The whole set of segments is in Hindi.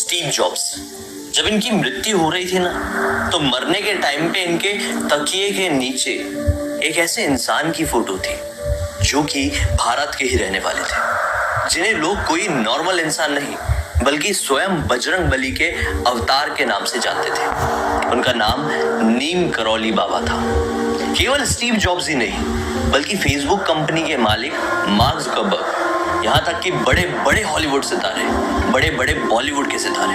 स्टीव जॉब्स, जब इनकी मृत्यु हो रही थी ना, तो मरने के टाइम पे इनके तकिए के नीचे एक ऐसे इंसान की फोटो थी जो कि भारत के ही रहने वाले थे, जिन्हें लोग कोई नॉर्मल इंसान नहीं बल्कि स्वयं बजरंगबली के अवतार के नाम से जानते थे। उनका नाम नीम करौली बाबा था। केवल स्टीव जॉब्स ही नहीं बल्कि फेसबुक कंपनी के मालिक मार्क ज़ुकरबर्ग, यहाँ तक कि बड़े बड़े हॉलीवुड सितारे, बड़े बड़े बॉलीवुड के सितारे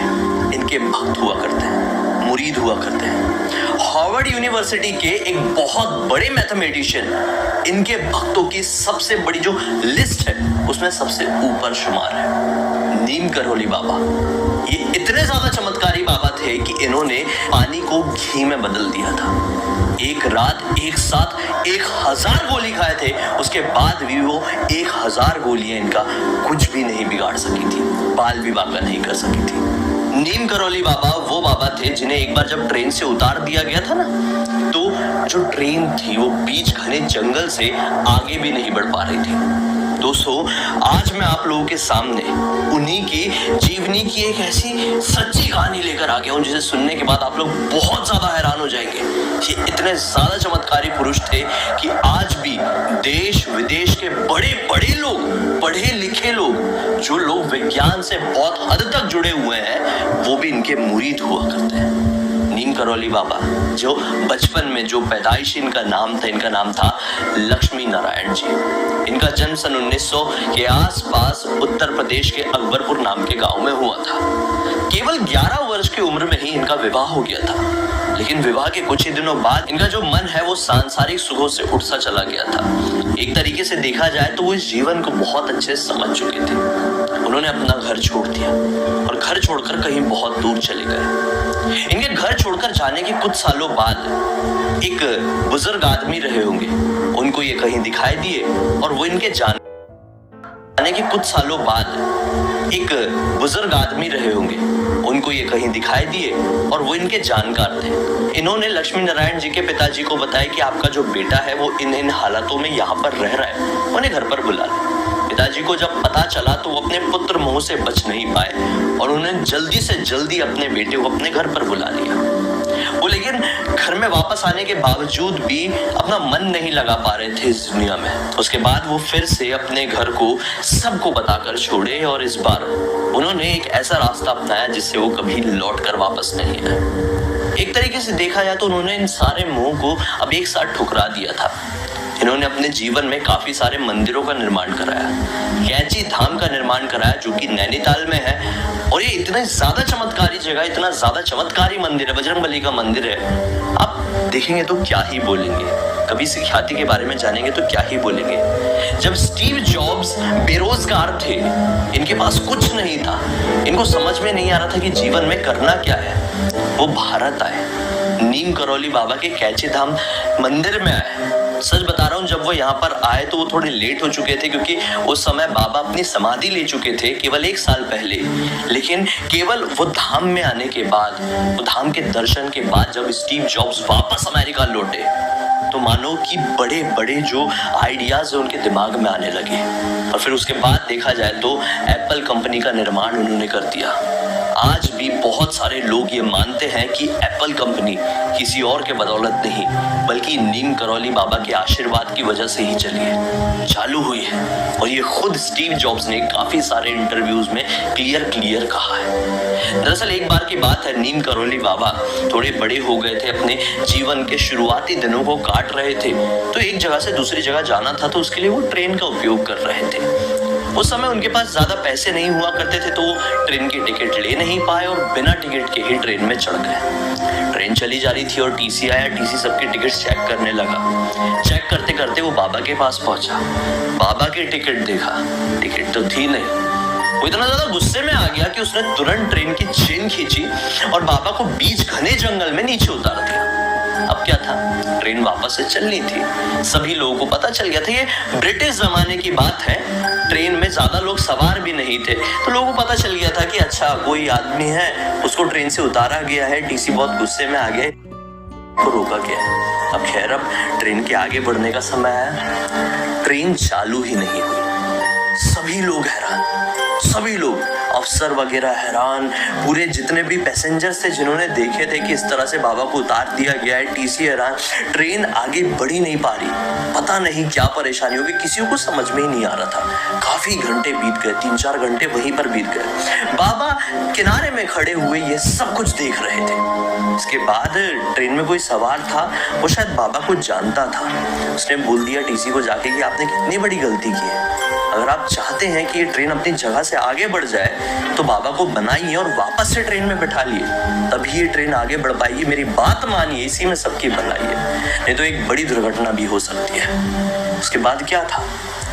इनके भक्त हुआ करते हैं, मुरीद हुआ करते हैं। हार्वर्ड यूनिवर्सिटी के एक बहुत बड़े मैथमेटिशियन इनके भक्तों की सबसे बड़ी जो लिस्ट है उसमें सबसे ऊपर शुमार है। नीम करौली बाबा ये इतने ज्यादा चमत्कारी बाबा थे कि इन्होंने पानी को घी में बदल दिया था। एक रात एक साथ 1000 गोली खाए थे, उसके बाद भी वो 1000 गोलियां इनका कुछ भी नहीं बिगाड़ सकी थी, बाल भी बांका नहीं कर सकी थी। नीम करौली बाबा वो बाबा थे जिन्हें एक बार जब ट्रेन से उतार दिया गया था ना, तो जो ट्रेन थी वो बीच घने जंगल से आगे भी नहीं बढ़ पा रही थी। दोस्तों, आज मैं आप लोगों के सामने उन्हीं की जीवनी की एक ऐसी सच्ची कहानी लेकर आ गया हूं जिसे सुनने के बाद आप लोग बहुत ज्यादा हैरान हो जाएंगे। ये इतने ज्यादा चमत्कारी पुरुष थे कि आज भी देश विदेश के बड़े बड़े लोग, पढ़े लिखे लोग, जो लोग विज्ञान से बहुत हद तक जुड़े हुए हैं, वो भी इनके मुरीद हुआ करते हैं। नीम करौली बाबा, जो बचपन में जो पैदाइश इनका नाम था लक्ष्मी नारायण जी। इनका जन्म सन 1900 के आसपास उत्तर प्रदेश के अकबरपुर नाम के गांव में हुआ था। केवल 11 वर्ष की उम्र में ही इनका विवाह हो गया था, लेकिन विवाह के कुछ ही दिनों बाद इनका जो मन है वो सांसारिक सुखों से उठ सा चला गया था। एक तरीके से देखा जाए तो वो इस जीवन को बहुत अच्छे से समझ चुके थे। उन्होंने अपना घर छोड़ दिया और घर छोड़कर कहीं बहुत दूर चले गए। इनके घर छोड़कर जाने के कुछ सालों बाद एक बुजुर्ग आदमी रहे होंगे, उनको ये कहीं दिखाई दिए और वो इनके जाने के कुछ सालों बाद एक बुजुर्ग आदमी रहे होंगे, उनको ये कहीं दिखाई दिए और वो इनके जानकार थे। इन्होंने लक्ष्मी नारायण जी के पिताजी को बताया कि आपका जो बेटा है वो इन हालातों में यहाँ पर रह रहा है, उन्हें घर पर बुला लो। पिताजी को जब पता चला तो वो अपने पुत्र मोह से बच नहीं पाए और उन्होंने जल्दी से जल्दी अपने बेटे को अपने घर पर बुला लिया। वो लेकिन घर में वापस आने के बावजूद भी अपना मन नहीं लगा पा रहे थे इस दुनिया में। उसके बाद वो फिर से अपने घर को सबको बताकर छोड़े और इस बार उन्होंने एक ऐसा रास्ता अपनाया जिससे वो कभी लौट कर वापस नहीं आए। एक तरीके से देखा जाए तो उन्होंने इन सारे मोह को अब एक साथ ठुकरा दिया था। इन्होंने अपने जीवन में काफी सारे मंदिरों का निर्माण कराया, कैची धाम का निर्माण कराया जो कि नैनीताल में है, और ये इतने ज्यादा चमत्कारी जगह, इतना ज्यादा चमत्कारी मंदिर है, बजरंगबली का मंदिर है। आप देखेंगे तो क्या ही बोलेंगे, कभी इस ख्याति के बारे में जानेंगे तो क्या ही बोलेंगे। जब स्टीव जॉब्स बेरोजगार थे, इनके पास कुछ नहीं था, इनको समझ में नहीं आ रहा था कि जीवन में करना क्या है, वो भारत आए, नीम करौली बाबा के कैची धाम मंदिर में आए। सच बता रहा हूँ, जब वो यहाँ पर आए तो वो थोड़े लेट हो चुके थे क्योंकि उस समय बाबा अपनी समाधि ले चुके थे केवल 1 साल पहले। लेकिन केवल वो धाम में आने के बाद, वो धाम के दर्शन के बाद जब स्टीव जॉब्स वापस अमेरिका लौटे तो मानो कि बड़े बड़े जो आइडियाज है उनके दिमाग में आने लगे। और फिर उसके बाद देखा जाए तो एप्पल कंपनी का निर्माण उन्होंने कर दिया। आज भी बहुत सारे लोग ये मानते हैं कि एप्पल कंपनी किसी और के बदौलत नहीं बल्कि नीम करौली बाबा के आशीर्वाद की वजह से ही चालू हुई है। और ये खुद स्टीव जॉब्स ने काफी सारे इंटरव्यूज में क्लियर कहा है। दरअसल एक बार की बात है, नीम करौली बाबा थोड़े बड़े हो गए थे, अपने जीवन के शुरुआती दिनों को काट रहे थे, तो एक जगह से दूसरी जगह जाना था तो उसके लिए वो ट्रेन का उपयोग कर रहे थे। उस समय उनके पास ज्यादा पैसे नहीं हुआ करते थे तो वो ट्रेन की टिकट ले नहीं पाए और बिना टिकट के ही ट्रेन में चढ़ गए। ट्रेन चली जा रही थी और टीसी आया, टीसी सबके टिकट चेक करने लगा। चेक करते करते वो बाबा के पास पहुंचा, बाबा की टिकट देखा, टिकट तो थी नहीं। वो इतना ज्यादा गुस्से में आ गया कि उसने तुरंत ट्रेन की चेन खींची और बाबा को बीच घने जंगल में नीचे उतार दिया। अब क्या था, ट्रेन वापस से चलनी थी। सभी लोगों को पता चल गया था, ये ब्रिटिश जमाने की बात है, ट्रेन में ज्यादा लोग सवार भी नहीं थे, तो लोगों को पता चल गया था कि अच्छा कोई आदमी है, उसको ट्रेन से उतारा गया है, टीसी बहुत गुस्से में आ गए, तो रोका गया। अब खैर, अब ट्रेन के आगे बढ़ने का समय है, ट्रेन चालू ही नहीं हुई। सभी लोग हैरान, सभी लोग अफसर वगैरह हैरान, पूरे जितने भी पैसेंजर्स थे जिन्होंने देखे थे कि इस तरह से बाबा को उतार दिया गया है, टीसी हैरान। ट्रेन आगे बढ़ ही नहीं पा रही, पता नहीं क्या परेशानी होगी, किसी को समझ में ही नहीं आ रहा था। काफी घंटे बीत गए, 3-4 घंटे वहीं पर बीत गए। बाबा किनारे में खड़े हुए ये सब कुछ देख रहे थे। इसके बाद ट्रेन में कोई सवार था, वो शायद बाबा को जानता था। उसने बोल दिया टीसी को जाके कि आपने कितनी बड़ी गलती की है। अगर आप चाहते हैं कि ये ट्रेन अपनी जगह से आगे बढ़ जाए तो बाबा को बनाइए और वापस से ट्रेन में बैठा लिए, तभी ये ट्रेन आगे बढ़ पाएगी। मेरी बात मानिए, इसी में सबकी भलाई है, नहीं तो एक बड़ी दुर्घटना भी हो सकती है। उसके बाद क्या था,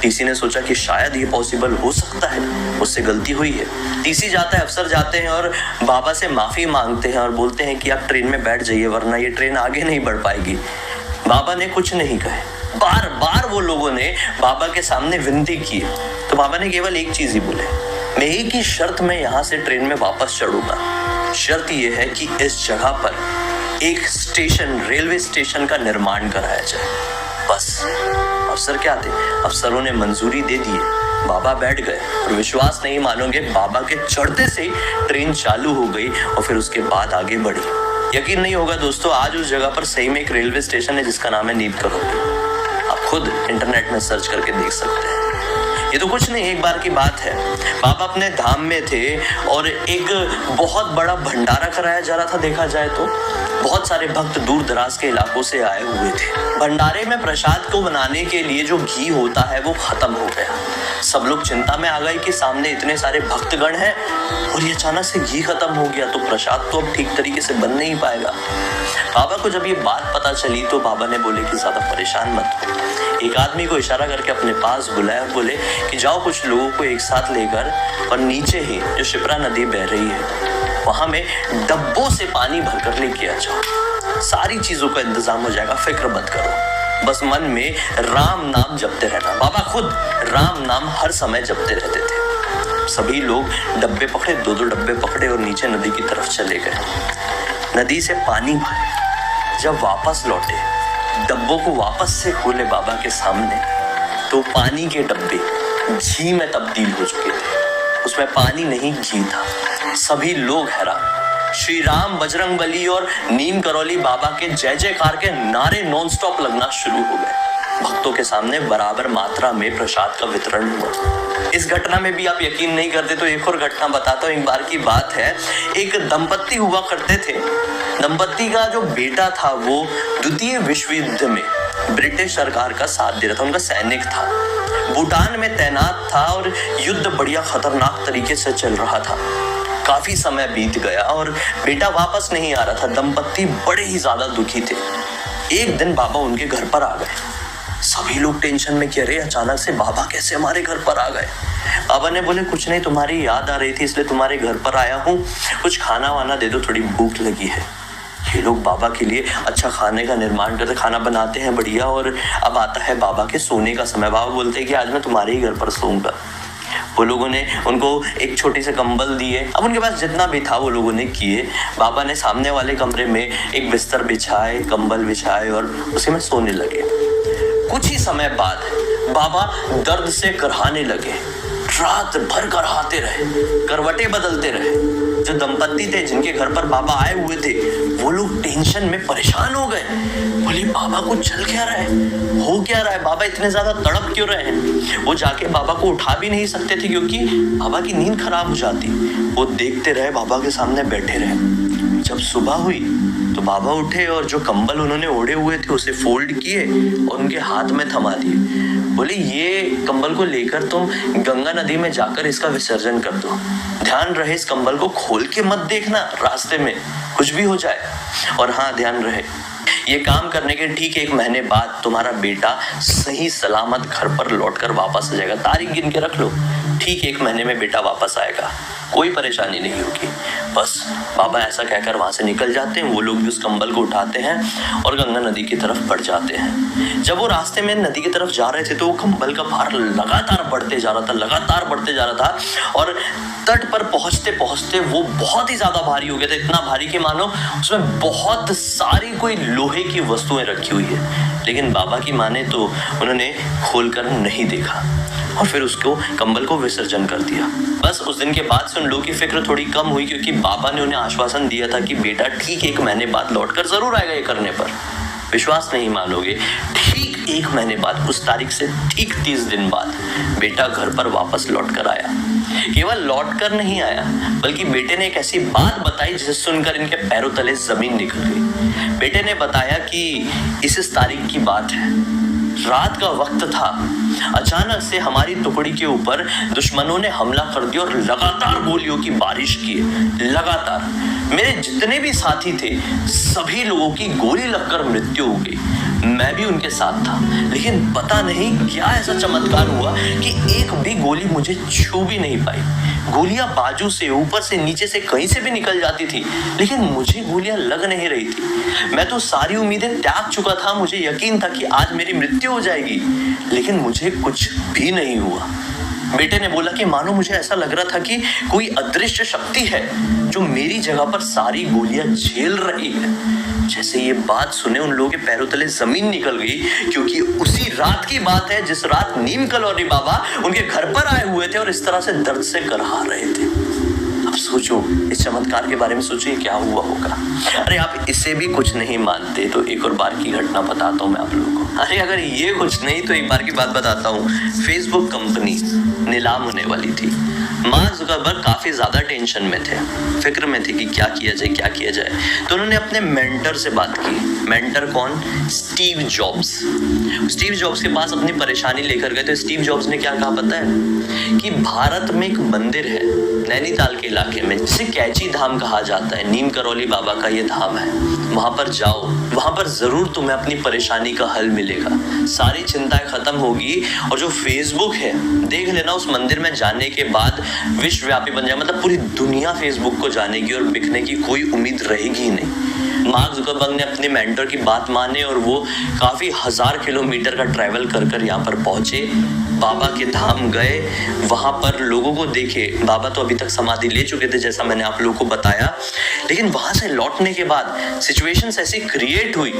टीसी ने सोचा कि शायद ये पॉसिबल हो सकता है, उससे गलती हुई है। टीसी जाता है, अफसर जाते हैं और बाबा से माफी मांगते हैं और बोलते हैं कि आप ट्रेन में बैठ जाइए वरना ये ट्रेन आगे नहीं बढ़ पाएगी। बाबा ने कुछ नहीं कहे, बार बार वो लोगों ने बाबा के सामने विनती की, तो बाबा ने केवल एक चीज ही बोले, मैं एक ही शर्त में यहाँ से ट्रेन में वापस चढ़ूंगा। शर्त ये है कि इस जगह पर एक स्टेशन, रेलवे स्टेशन का निर्माण कराया जाए, बस। अफसर क्या थे, अफसरों ने मंजूरी दे दी, बाबा बैठ गए और विश्वास नहीं मानोगे, बाबा के चढ़ते से ट्रेन चालू हो गई और फिर उसके बाद आगे बढ़ी। यकीन नहीं होगा दोस्तों, आज उस जगह पर सही में एक रेलवे स्टेशन है जिसका नाम है नींद करोली। आप खुद इंटरनेट में सर्च करके देख सकते हैं। ये तो कुछ नहीं, एक बार की बात है, बाबा अपने धाम में थे और एक बहुत बड़ा भंडारा कराया जा रहा था। देखा जाए तो बहुत सारे भक्त दूर दराज के इलाकों से आए हुए थे। भंडारे में प्रसाद को बनाने के लिए जो घी होता है वो खत्म हो गया। सब लोग चिंता में आ गए कि सामने इतने सारे भक्तगण हैं और ये अचानक से घी खत्म हो गया तो प्रसाद तो अब ठीक तरीके से बन नहीं पाएगा। बाबा को जब ये बात पता चली तो बाबा ने बोले कि ज्यादा परेशान मत हो। एक आदमी को इशारा करके अपने पास बुलाया और बोले कि जाओ कुछ लोगों को एक साथ लेकर और नीचे ही जो शिप्रा नदी बह रही है वहां में डब्बों से पानी भरकर लेके आ जाओ। सारी चीजों का इंतजाम हो जाएगा, फिक्र मत करो, बस मन में राम नाम जपते रहना। बाबा खुद राम नाम हर समय जपते रहते थे। सभी लोग डब्बे पकड़े, 2-2 डब्बे पकड़े और नीचे नदी की तरफ चले गए। नदी से पानी भरे, जब वापस लौटे, डब्बों को वापस से खोले बाबा के सामने, तो पानी के डब्बे घी में तब्दील हो चुके थे। उसमें पानी नहीं, घी था। सभी लोग हैरान। श्री राम, बजरंग बली और नीम करौली बाबा के जय जयकार के नारे नॉन स्टॉप लगना शुरू हो गए। भक्तों के सामने बराबर मात्रा में प्रसाद का वितरण हुआ। इस घटना में भी आप यकीन नहीं करते तो एक और घटना बताता हूँ। एक बार की बात है, एक दंपत्ति हुआ करते थे। दंपत्ति का जो बेटा था वो द्वितीय विश्व युद्ध में ब्रिटिश सरकार का साथ दे रहा था, उनका सैनिक था, भूटान में तैनात था और युद्ध बढ़िया खतरनाक तरीके से चल रहा था। काफी समय बीत गया और बेटा वापस नहीं आ रहा था। दंपत्ति बड़े ही ज्यादा दुखी थे। एक दिन बाबा उनके घर पर आ गए। सभी लोग टेंशन में कह रहे, अचानक से बाबा कैसे हमारे घर पर आ गए। बाबा ने बोले कुछ नहीं, तुम्हारी याद आ रही थी इसलिए तुम्हारे घर पर आया हूँ, कुछ खाना वाना दे दो, थोड़ी भूख लगी है। ये लोग बाबा के लिए अच्छा खाने का निर्माण करते, खाना बनाते हैं बढ़िया। और अब आता है बाबा के सोने का समय। बाबा बोलते हैं कि आज मैं तुम्हारे ही घर पर सोऊंगा। वो लोगों ने उनको एक छोटी से कंबल दिए। अब उनके पास जितना भी था वो लोगों ने किए। बाबा ने सामने वाले कमरे में एक बिस्तर बिछाए, कंबल बिछाए और उसी में सोने लगे। कुछ ही समय बाद बाबा दर्द से करहाने लगे। रात भर करहाते रहे, करवटें बदलते रहे। जो दंपत्ति थे जिनके घर पर बाबा आए हुए थे वो लोग टेंशन में परेशान हो गए। बोले बाबा को चल क्या रहा है, हो क्या रहा है, बाबा इतने ज्यादा तड़प क्यों रहे हैं। वो जाके बाबा को उठा भी नहीं सकते थे क्योंकि बाबा की नींद खराब हो जाती। वो देखते रहे, बाबा के सामने बैठे रहे। जब सुबह हुई तो बाबा उठे और जो कंबल उन्होंने ओढ़े हुए थे उसे फोल्ड किए और उनके हाथ में थमा दिए। बोले ये कंबल को लेकर तुम गंगा नदी में जाकर इसका विसर्जन कर दो। ध्यान रहे इस कंबल को खोल के मत देखना, रास्ते में कुछ भी हो जाए। और हाँ, ध्यान रहे ये काम करने के ठीक 1 महीने बाद तुम्हारा बेटा सही सलामत घर पर लौटकर वापस आ जाएगा। तारीख गिन के रख लो, ठीक 1 महीने में बेटा वापस आएगा, कोई परेशानी नहीं होगी। बस बाबा ऐसा कहकर वहां से निकल जाते हैं। वो लोग भी उस कंबल को उठाते हैं और गंगा नदी की तरफ बढ़ जाते हैं। जब वो रास्ते में नदी की तरफ जा रहे थे तो वो कंबल का भार लगातार बढ़ते जा रहा था और तट पर पहुंचते पहुंचते वो बहुत ही ज्यादा भारी हो गया था। इतना भारी कि मानो उसमें बहुत सारी कोई लोहे की वस्तुएं रखी हुई है। लेकिन बाबा की माने तो उन्होंने खोलकर नहीं देखा। और फिर उसको कंबल को विसर्जन कर दिया। बस उस दिन के बाद से उन लोगों की फिक्र थोड़ी कम हुई, क्योंकि बाबा ने उन्हें आश्वासन दिया था कि बेटा ठीक 1 महीने बाद लौटकर जरूर आएगा ये करने पर। विश्वास नहीं मानोगे, ठीक 1 महीने बाद, उस तारीख से ठीक 30 दिन बाद बेटा घर पर वापस लौट कर आया। केवल लौट कर नहीं आया, बल्कि बेटे ने एक ऐसी बात बताई जिसे सुनकर इनके पैरों तले जमीन निकल गई। बेटे ने बताया कि इस तारीख की बात है, रात का वक्त था, अचानक से हमारी टुकड़ी के ऊपर दुश्मनों ने हमला कर दिया और लगातार गोलियों की बारिश की। लगातार मेरे जितने भी साथी थे सभी लोगों की गोली लगकर मृत्यु हो गई। मैं भी उनके साथ था, लेकिन पता नहीं क्या ऐसा चमत्कार हुआ कि एक भी गोली मुझे छू भी नहीं पाई। गोलियां बाजू से, ऊपर से, नीचे से, कहीं से भी निकल जाती थी, लेकिन मुझे गोलियां लग नहीं रही थी। मैं तो सारी उम्मीदें त्याग चुका था, मुझे यकीन था कि आज मेरी मृत्यु हो जाएगी, लेकिन मुझे कुछ भी नहीं हुआ। बेटे ने बोला कि मानो मुझे ऐसा लग रहा था कि कोई अदृश्य शक्ति है जो मेरी जगह पर सारी गोलियां झेल रही है। जैसे ये बात सुने उन लोगों के पैरों तले जमीन निकल गई, क्योंकि उसी रात की बात है जिस रात नीम कलोनी बाबा उनके घर पर आए हुए थे और इस तरह से दर्द से करहा रहे थे। अब सोचो, इस चमत्कार के बारे में सोचिए क्या हुआ होगा। अरे आप इसे भी कुछ नहीं मानते तो एक और बार की घटना बताता हूँ मैं आप लोगों को। अरे अगर ये कुछ नहीं तो एक बार की बात बताता हूँ। फेसबुक कंपनी नीलाम होने वाली थी। मार्क जुकरबर्ग काफी ज्यादा टेंशन में थे, फिक्र में थे कि क्या किया जाए। तो उन्होंने अपने मेंटर से बात की। मेंटर कौन? Steve jobs. स्टीव जॉब्स के पास अपनी परेशानी लेकर गए तो स्टीव जॉब्स ने क्या कहा पता है? कि भारत में एक मंदिर है नैनीताल के इलाके में जिसे कैची धाम कहा जाता है। नीम करौली बाबा का ये धाम है, वहां पर जाओ, वहां पर जरूर तुम्हें अपनी परेशानी का हल मिलेगा, सारी चिंताएं खत्म होगी। और जो फेसबुक है देख लेना, उस मंदिर में जाने के बाद विश्वव्यापी बन जाए, मतलब पूरी दुनिया फेसबुक को जानेगी और बिकने की कोई उम्मीद रहेगी ही नहीं। मार्क जुकरबर्ग ने अपने मेंटर की बात माने और वो काफी 1000 किलोमीटर का ट्रैवल कर यहाँ पर पहुंचे, बाबा के धाम गए, वहां पर लोगों को देखे। बाबा तो अभी तक समाधि ले चुके थे जैसा मैंने आप लोगों को बताया, लेकिन वहां से लौटने के बाद सिचुएशंस ऐसी क्रिएट हुई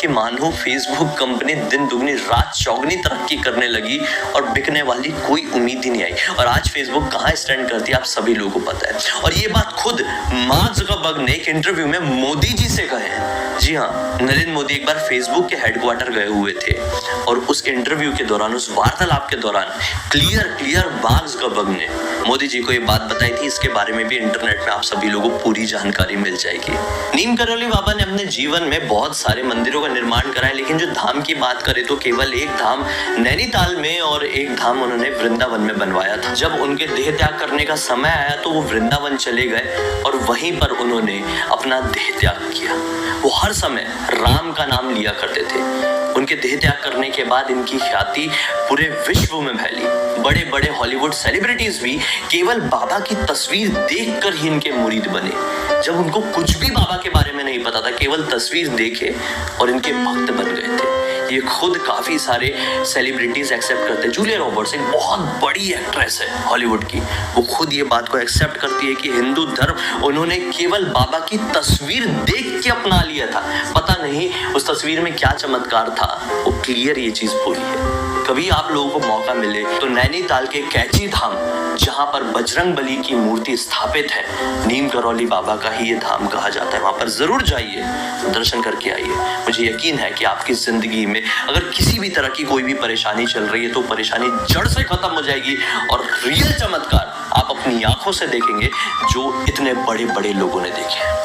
कि मानो फेसबुक कंपनी दिन दुगनी रात चौगनी तरक्की करने लगी और बिकने वाली कोई उम्मीद ही नहीं आई। और आज फेसबुक कहाँ स्टैंड करती है आप सभी लोगों को पता है। और ये बात खुद मार्क जुकरबर्ग ने एक इंटरव्यू में मोदी जी से कहे हैं। जी हाँ, नरेंद्र मोदी एक बार फेसबुक के हेडक्वार्टर गए हुए थे और उस इंटरव्यू के दौरान, उस वार्तालाप के दौरान क्लियर मार्क जुकरबर्ग ने मोदी जी को ये बात बताई थी। इसके बारे में भी इंटरनेट में आप सभी लोगों को पूरी जानकारी मिल जाएगी। नीम करौली बाबा ने अपने जीवन में बहुत सारे मंदिरों का निर्माण कराया, लेकिन जो धाम की बात करें तो केवल एक धाम नैनीताल में और एक धाम उन्होंने वृंदावन में बनवाया था। जब उनके देह त्याग करने का समय आया तो वो वृंदावन चले गए और वहीं पर उन्होंने अपना देह त्याग किया। वो हर समय राम का नाम लिया करते थे। उनके देह त्याग करने के बाद इनकी ख्याति पूरे विश्व में फैली। बड़े बड़े हॉलीवुड सेलिब्रिटीज भी केवल बाबा की तस्वीर देखकर ही इनके मुरीद बने। जब उनको कुछ भी बाबा के बारे में नहीं पता था, केवल तस्वीर देखे और इनके भक्त बन गए थे। ये खुद काफी सारे सेलिब्रिटीज एक्सेप्ट करते हैं। जूलिया रॉबर्ट्स एक बहुत बड़ी एक्ट्रेस है हॉलीवुड की, वो खुद ये बात को एक्सेप्ट करती है कि हिंदू धर्म उन्होंने केवल बाबा की तस्वीर देख के अपना लिया था। पता नहीं उस तस्वीर में क्या चमत्कार था, वो क्लियर ये चीज पूरी है। कभी आप लोगों को मौका मिले तो नैनीताल के कैची धाम, जहां पर बजरंग बली की मूर्ति स्थापित है, नीम करौली बाबा का ही ये धाम कहा जाता है, वहां पर जरूर जाइए, दर्शन करके आइए। मुझे यकीन है कि आपकी जिंदगी में अगर किसी भी तरह की कोई भी परेशानी चल रही है तो परेशानी जड़ से खत्म हो जाएगी और रियल चमत्कार आप अपनी आंखों से देखेंगे जो इतने बड़े बड़े लोगों ने देखे हैं।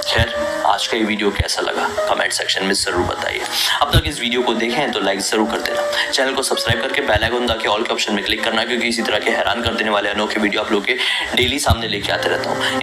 खैर, आज का ये वीडियो कैसा लगा कमेंट सेक्शन में जरूर बताइए। अब तक इस वीडियो को देखें तो लाइक जरूर कर देना, चैनल को सब्सक्राइब करके बेल आइकन दबा के ऑल के ऑप्शन में क्लिक करना, क्योंकि इसी तरह के हैरान कर देने वाले अनोखे वीडियो आप लोग के डेली सामने लेके आते रहता हूँ।